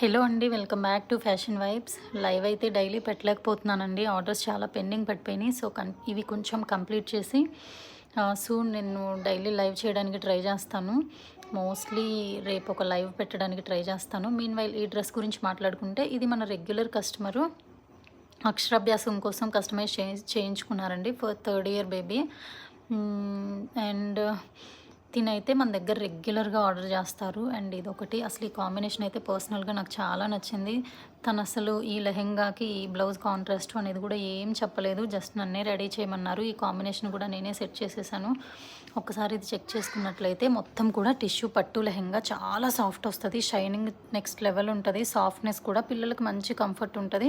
Hello అండి, welcome back to fashion vibes. Live అయితే daily పెట్టలేకపోతున్నానండి, orders చాలా పెండింగ్ పడిపోయినాయి. సో ఇవి కొంచెం కంప్లీట్ చేసి సూన్ నేను డైలీ లైవ్ చేయడానికి ట్రై చేస్తాను. మోస్ట్లీ రేపు ఒక లైవ్ పెట్టడానికి ట్రై చేస్తాను. మీన్ వైల్ ఈ డ్రెస్ గురించి మాట్లాడుకుంటే, ఇది మన రెగ్యులర్ కస్టమరు అక్షరాభ్యాసం కోసం కస్టమైజ్ చేయించుకున్నారండి for 3rd year baby. And తినైతే మన దగ్గర రెగ్యులర్గా ఆర్డర్ చేస్తారు. అండ్ ఇదొకటి, అసలు ఈ కాంబినేషన్ అయితే పర్సనల్గా నాకు చాలా నచ్చింది. తను అసలు ఈ లెహెంగాకి ఈ బ్లౌజ్ కాంట్రాస్ట్ అనేది కూడా ఏం చెప్పలేదు, జస్ట్ నన్నే రెడీ చేయమన్నారు. ఈ కాంబినేషన్ కూడా నేనే సెట్ చేసేసాను. ఒకసారి ఇది చెక్ చేసుకున్నట్లయితే మొత్తం కూడా టిష్యూ పట్టు లెహెంగా చాలా సాఫ్ట్ వస్తుంది, షైనింగ్ నెక్స్ట్ లెవెల్ ఉంటుంది, సాఫ్ట్నెస్ కూడా పిల్లలకు మంచి కంఫర్ట్ ఉంటుంది.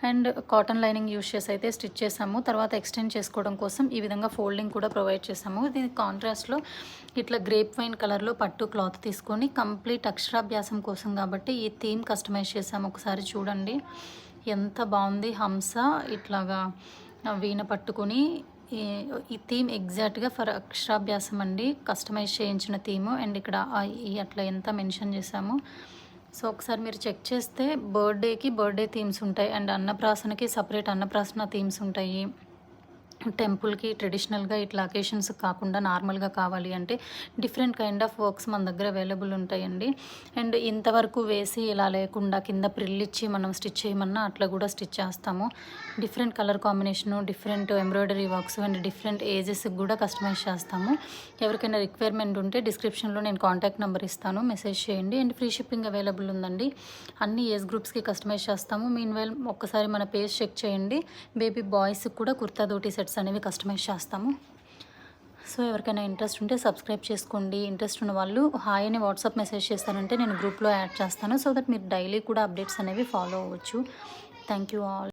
అండ్ కాటన్ లైనింగ్ యూస్ చేసి అయితే స్టిచ్ చేసాము. తర్వాత ఎక్స్టెండ్ చేసుకోవడం కోసం ఈ విధంగా ఫోల్డింగ్ కూడా ప్రొవైడ్ చేసాము. దీని కాంట్రాస్ట్లో ఇట్లా గ్రేప్ వైన్ కలర్లో పట్టు క్లాత్ తీసుకొని కంప్లీట్ అక్షరాభ్యాసం కోసం కాబట్టి ఈ థీమ్ కస్టమైజ్ చేసాము. ఒకసారి చూడండి ఎంత బాగుంది. హంస ఇట్లాగా వీణ పట్టుకొని ఈ థీమ్ ఎగ్జాక్ట్గా ఫర్ అక్షరాభ్యాసం అండి, కస్టమైజ్ చేయించిన థీము. అండ్ ఇక్కడ అట్లా ఎంత మెన్షన్ చేసాము. సో ఒకసారి మీరు చెక్ చేస్తే బర్త్డే థీమ్స్ ఉంటాయి, అండ్ అన్నప్రాసనకి సపరేట్ అన్నప్రాసన థీమ్స్ ఉంటాయి. టెంపుల్కి ట్రెడిషనల్గా ఇట్లా అకేషన్స్ కాకుండా నార్మల్గా కావాలి అంటే డిఫరెంట్ కైండ్ ఆఫ్ వర్క్స్ మన దగ్గర అవైలబుల్ ఉంటాయండి. అండ్ ఇంతవరకు వేసి ఇలా లేకుండా కింద ప్రిల్లిచ్చి మనం స్టిచ్ చేయమన్నా అట్లా కూడా స్టిచ్ చేస్తాము. Different colour combination, different embroidery works and different ఏజెస్కి కూడా కస్టమైజ్ చేస్తాము. ఎవరికైనా రిక్వైర్మెంట్ ఉంటే డిస్క్రిప్షన్లో నేను కాంటాక్ట్ నెంబర్ ఇస్తాను, మెసేజ్ చేయండి. అండ్ ఫ్రీ షిప్పింగ్ అవైలబుల్ ఉందండి. అన్ని ఏజ్ గ్రూప్స్కి కస్టమైజ్ చేస్తాము. మీన్ వైల్ ఒక్కసారి మన పేజ్ చెక్ చేయండి. బేబీ బాయ్స్కి కూడా కుర్తా దోటీ సెట్స్ అనేవి కస్టమైజ్ చేస్తాము. సో ఎవరికైనా ఇంట్రెస్ట్ ఉంటే సబ్స్క్రైబ్ చేసుకోండి. ఇంట్రెస్ట్ ఉన్న వాళ్ళు హాయ్ అని వాట్సాప్ మెసేజ్ చేస్తారంటే నేను గ్రూప్లో యాడ్ చేస్తాను, సో దట్ మీరు డైలీ కూడా అప్డేట్స్ అనేవి ఫాలో అవ్వచ్చు. Thank you all.